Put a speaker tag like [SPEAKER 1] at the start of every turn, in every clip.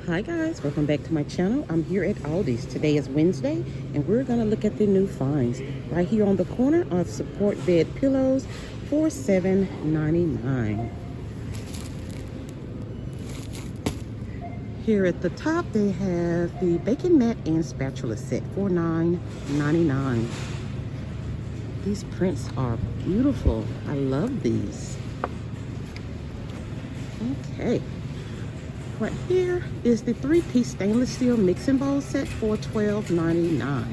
[SPEAKER 1] Hi guys, welcome back to my channel. I'm here at Aldi's. Today is Wednesday and we're going to look at the new finds right here on the corner of support bed pillows for $7.99. Here at the top they have the bacon mat and spatula set for $9.99. These prints are beautiful. I love these. Okay. Right here is the 3-piece stainless steel mixing bowl set for $12.99.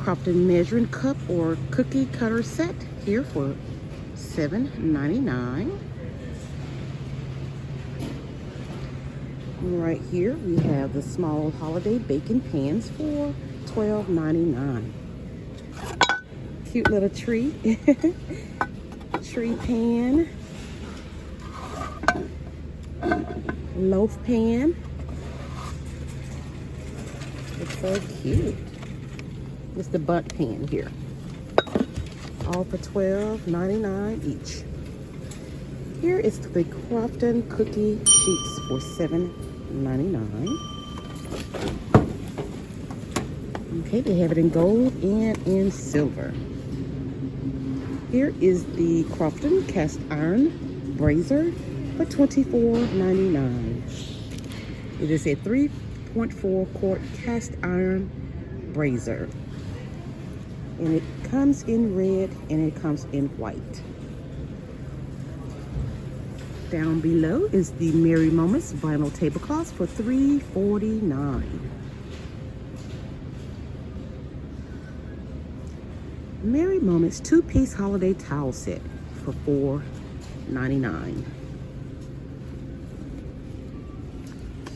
[SPEAKER 1] Crofton measuring cup or cookie cutter set here for $7.99. Right here we have the small holiday baking pans for $12.99. Cute little tree. Tree pan. Loaf pan. It's so cute. It's the bunt pan here. All for $12.99 each. Here is the Crofton cookie sheets for $7.99. Okay, they have it in gold and in silver. Here is the Crofton cast iron brazier for $24.99. It is a 3.4 quart cast iron brazier. And it comes in red and it comes in white. Down below is the Merry Moments vinyl tablecloths for $3.49. Merry Moments 2-piece holiday towel set for $4.99.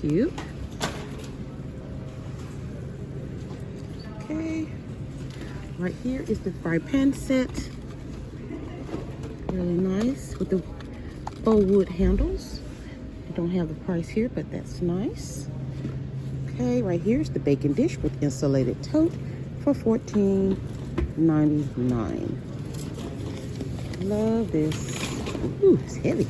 [SPEAKER 1] Cute. Okay. Right here is the fry pan set. Really nice with the faux wood handles. I don't have the price here, but that's nice. Okay, right here is the baking dish with insulated tote for $14.99. Love this. Ooh, it's heavy.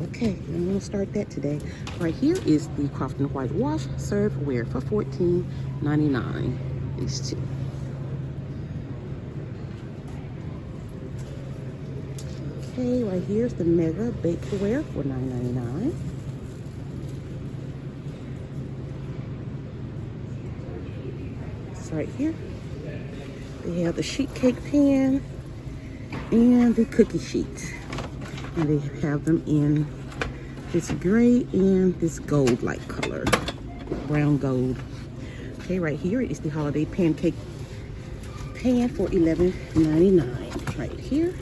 [SPEAKER 1] Okay, I'm gonna start that today. Right here is the Crofton whitewash serveware for $14.99. These two. Okay, right here's the mega bakeware for $9.99. So right here, they have the sheet cake pan and the cookie sheet. And they have them in this gray and this gold-like color, brown gold. Okay, right here is the holiday pancake pan for $11.99. Right here.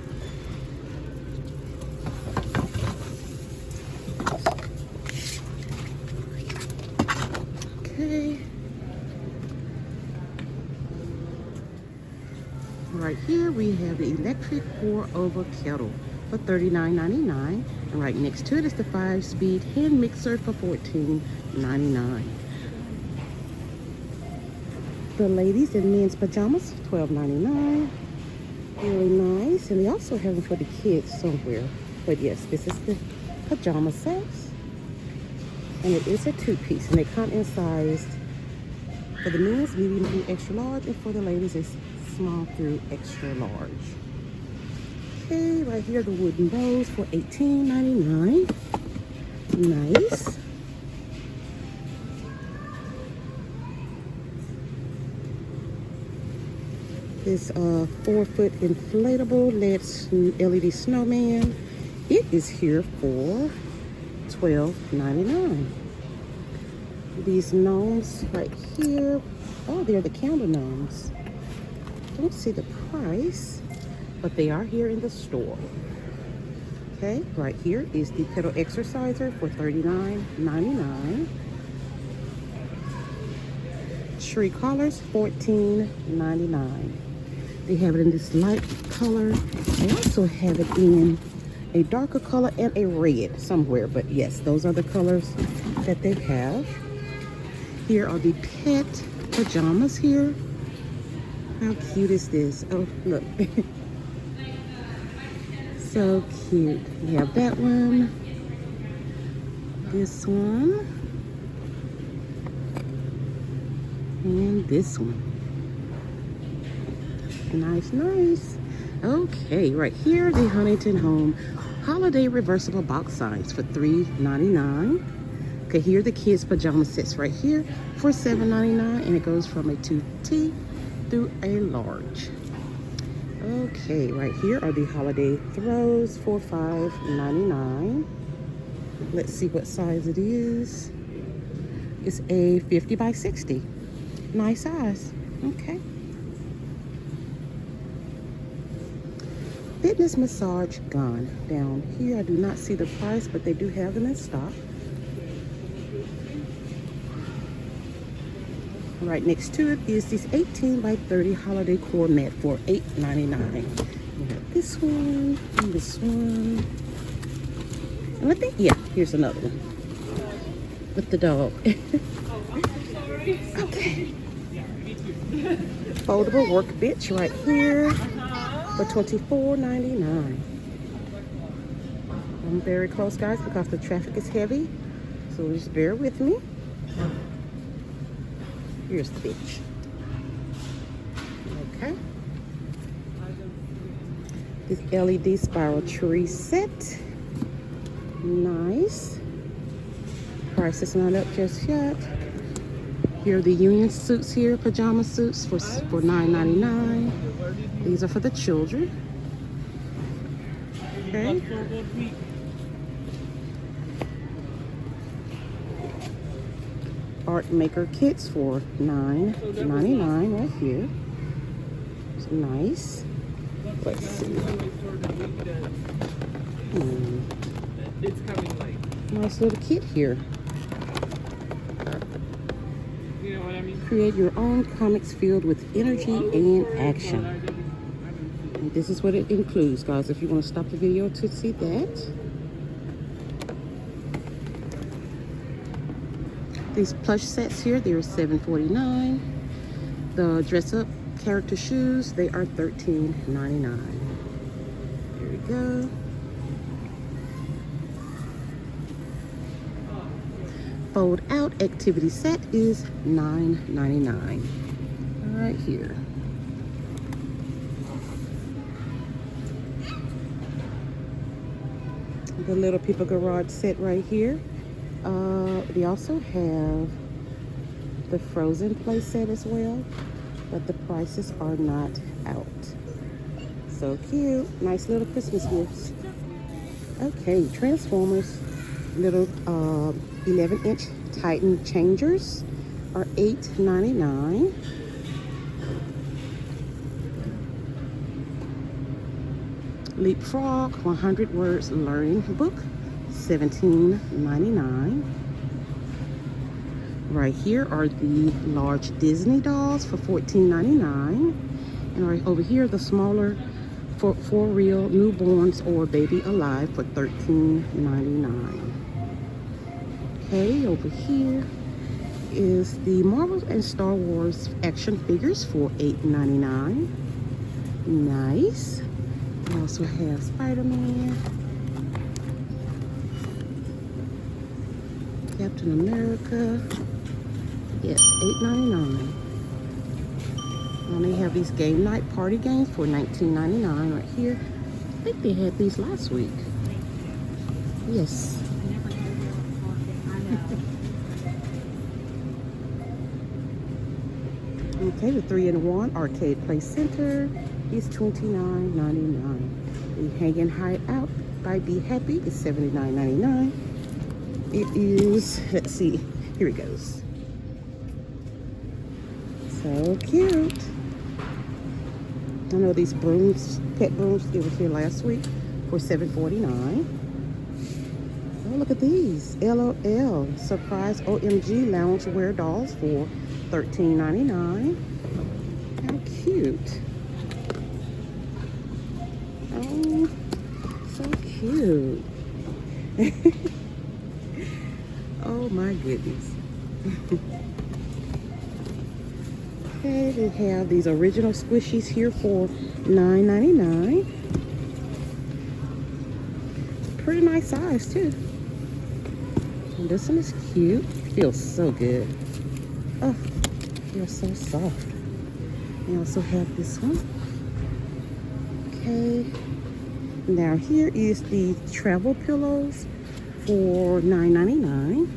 [SPEAKER 1] Okay. Right here we have the electric pour-over kettle for $39.99, and right next to it is the 5-speed hand mixer for $14.99. The ladies in men's pajamas, $12.99. Really nice, and they also have them for the kids somewhere. But yes, this is the pajama sets, and it is a 2-piece, and they come in sized for the men's medium through extra large, and for the ladies it's small through extra large. Okay, right here the wooden bowls for $18.99. Nice. This 4-foot inflatable LED snowman. It is here for $12.99. These gnomes right here. Oh, they're the candle gnomes. Don't see the price, but they are here in the store. Okay, right here is the pedal exerciser for $39.99. Tree collars, $14.99. They have it in this light color. They also have it in a darker color and a red somewhere, but yes, those are the colors that they have. Here are the pet pajamas here. How cute is this? Oh, look. So cute. We have that one. This one. And this one. Nice, nice. Okay, right here, the Huntington Home Holiday Reversible Box Signs for $3.99. Okay, here are the kids' pajama sets right here for $7.99, and it goes from a 2T through a large. Okay, right here are the holiday throws for $5.99. Let's see what size it is. It's a 50 by 60. Nice size. Okay. Fitness massage gun down here. I do not see the price, but they do have them in stock. Right next to it is this 18 by 30 holiday core mat for $8.99. We have this one and this one. And I think, yeah, here's another one with the dog. Okay. Foldable work bench right here for $24.99. I'm very close, guys, because the traffic is heavy. So just bear with me. Here's the bench. Okay. This LED spiral tree set. Nice. Price is not up just yet. Here are the union suits here, pajama suits for $9.99. These are for the children. Okay. Art maker kits for $9.99 right here. It's nice. Let's see.
[SPEAKER 2] It's coming late.
[SPEAKER 1] Nice little kit here.
[SPEAKER 2] You know what I mean?
[SPEAKER 1] Create your own comics filled with energy and action. And this is what it includes, guys, if you want to stop the video to see that. These plush sets here, they're $7.49. The dress-up character shoes, they are $13.99. Here we go. Fold out activity set is $9.99. Right here. The Little People Garage set right here. They also have the Frozen play set as well, but the prices are not out. So cute. Nice little Christmas gifts. Okay, Transformers little 11-inch Titan changers are $8.99. Leapfrog 100 words learning book, $17.99. Right here are the large Disney dolls for $14.99. And right over here, the smaller for real newborns or baby alive for $13.99. Okay, over here is the Marvel and Star Wars action figures for $8.99. Nice. We also have Spider-Man, Captain America. Yes, $8.99. And they have these game night party games for $19.99 right here. I think they had these last week. Yes. Okay, the 3-in-1 arcade play center is $29.99. The Hanging High Out by Be Happy is $79.99. It is, let's see, here it goes. So cute. I know these brooms, pet brooms, it was here last week for $7.49. Oh, look at these. LOL Surprise OMG Loungewear dolls for $13.99. How cute. Oh, so cute. Oh my goodness. Okay, they have these original squishies here for $9.99. Pretty nice size too. And this one is cute. Feels so good. Oh, feels so soft. We also have this one. Okay. Now here is the travel pillows for $9.99.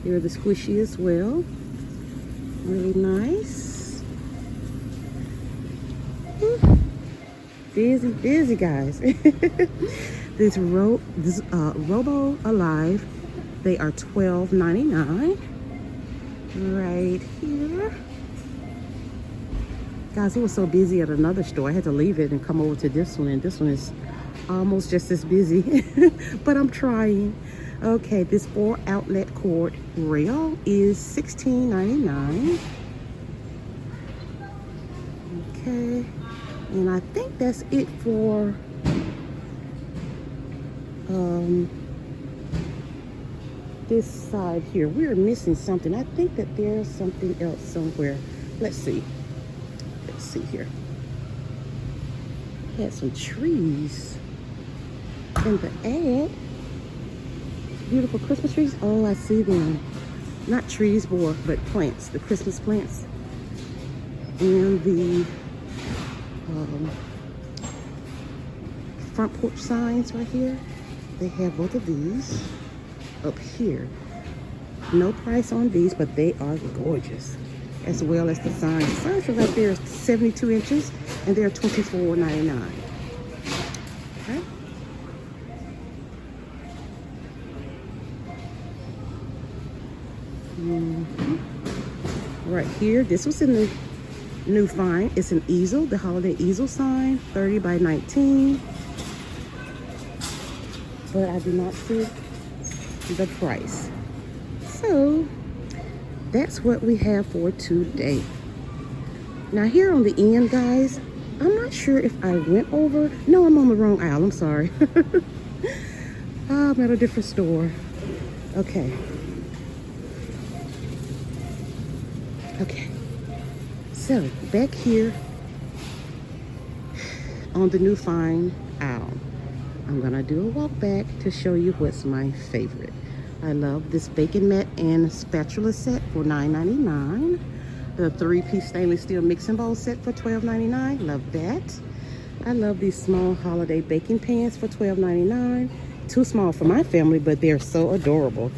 [SPEAKER 1] They're the squishy as well. Really nice. Busy guys. This Robo Alive, they are $12.99 right here. Guys, it was so busy at another store. I had to leave it and come over to this one, and this one is almost just as busy, but I'm trying. Okay, this 4 outlet cord rail is $16.99. Okay, and I think that's it for this side here. We're missing something. I think that there's something else somewhere. Let's see. Let's see here. Had some trees in the ad. Beautiful Christmas trees. Oh, I see them. Not trees, but plants. The Christmas plants. And the front porch signs right here. They have both of these up here. No price on these, but they are gorgeous, as well as the signs. The signs are right there, 72 inches, and they're $24.99. Okay. Right here, this was in the new find. It's an easel, the holiday easel sign, 30 by 19. But I do not see the price. So that's what we have for today. Now here on the end, guys, I'm not sure if I went over. No, I'm on the wrong aisle. I'm sorry. I'm at a different store. Okay. Okay. So back here on the new find aisle, I'm gonna do a walk back to show you what's my favorite. I love this bacon mat and spatula set for $9.99. The 3-piece stainless steel mixing bowl set for $12.99. Love that. I love these small holiday baking pans for $12.99. Too small for my family, but they're so adorable.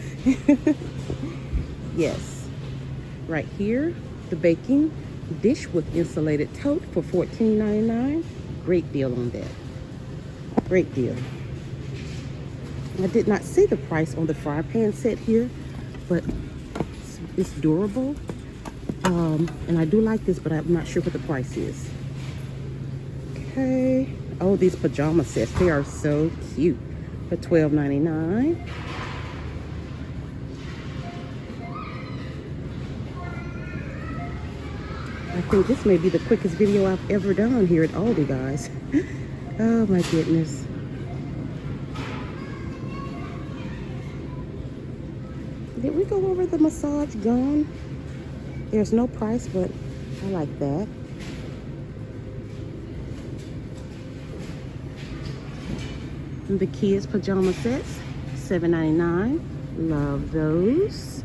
[SPEAKER 1] Yes. Right here, the baking dish with insulated tote for $14.99. Great deal on that. Great deal. I did not see the price on the fry pan set here, but it's durable. And I do like this, but I'm not sure what the price is. Okay. Oh, these pajama sets. They are so cute for $12.99. I think this may be the quickest video I've ever done here at Aldi, guys. Oh my goodness. Did we go over the massage gun? There's no price, but I like that. And the kids pajama sets, $7.99. Love those.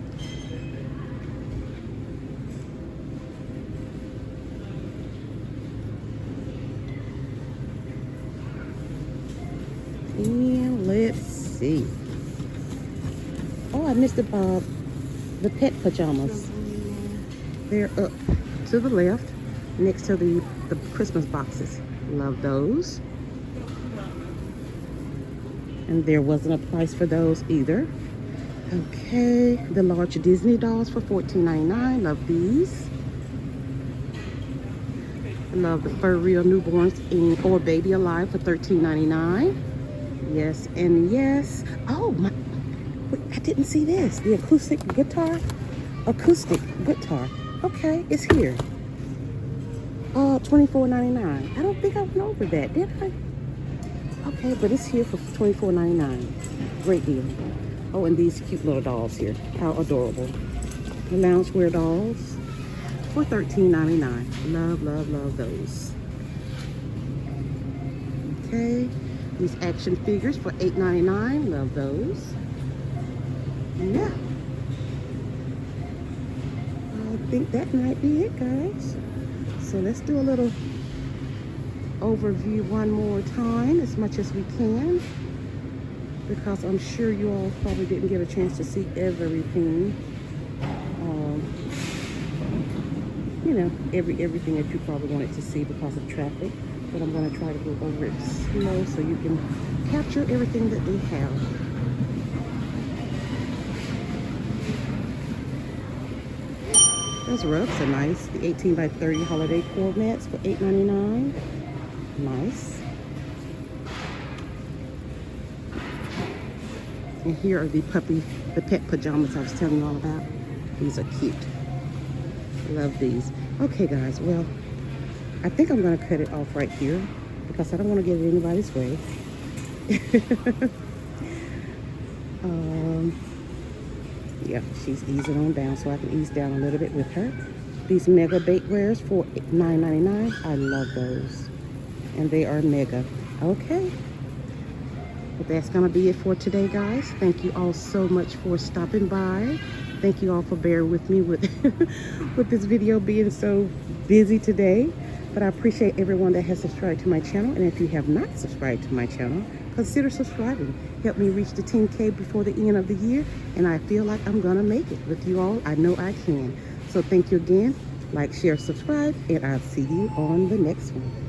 [SPEAKER 1] And let's see. Oh, I missed the pet pajamas. They're up to the left, next to the Christmas boxes. Love those. And there wasn't a price for those either. Okay, the large Disney dolls for $14.99. Love these. Love the Fur Real newborns or Baby Alive for $13.99. Yes and yes. Oh my! Wait, I didn't see this. The acoustic guitar. Okay, it's here. $24.99. I don't think I went over that, did I? Okay, but it's here for $24.99. Great deal. Oh, and these cute little dolls here. How adorable. The loungewear dolls for $13.99. Love, love, love those. Okay, these action figures for $8.99. Love those. Yeah. I think that might be it, guys. So let's do a little overview one more time as much as we can, because I'm sure you all probably didn't get a chance to see everything. You know, everything that you probably wanted to see because of traffic, but I'm going to try to go over it slow so you can capture everything that they have. Those rugs are nice. The 18 by 30 holiday core mats for $8.99. Nice. And here are the pet pajamas I was telling you all about. These are cute. Love these. Okay, guys. Well, I think I'm going to cut it off right here because I don't want to get in anybody's way. Yeah, she's easing on down, so I can ease down a little bit with her. These mega bakewares for $9.99. I love those, and they are mega. Okay, but that's gonna be it for today, guys. Thank you all so much for stopping by. Thank you all for bearing with me with with this video being so busy today. But I appreciate everyone that has subscribed to my channel, and if you have not subscribed to my channel, consider subscribing. Help me reach the 10K before the end of the year, and I feel like I'm gonna make it with you all. I know I can. So thank you again. Like, share, subscribe, and I'll see you on the next one.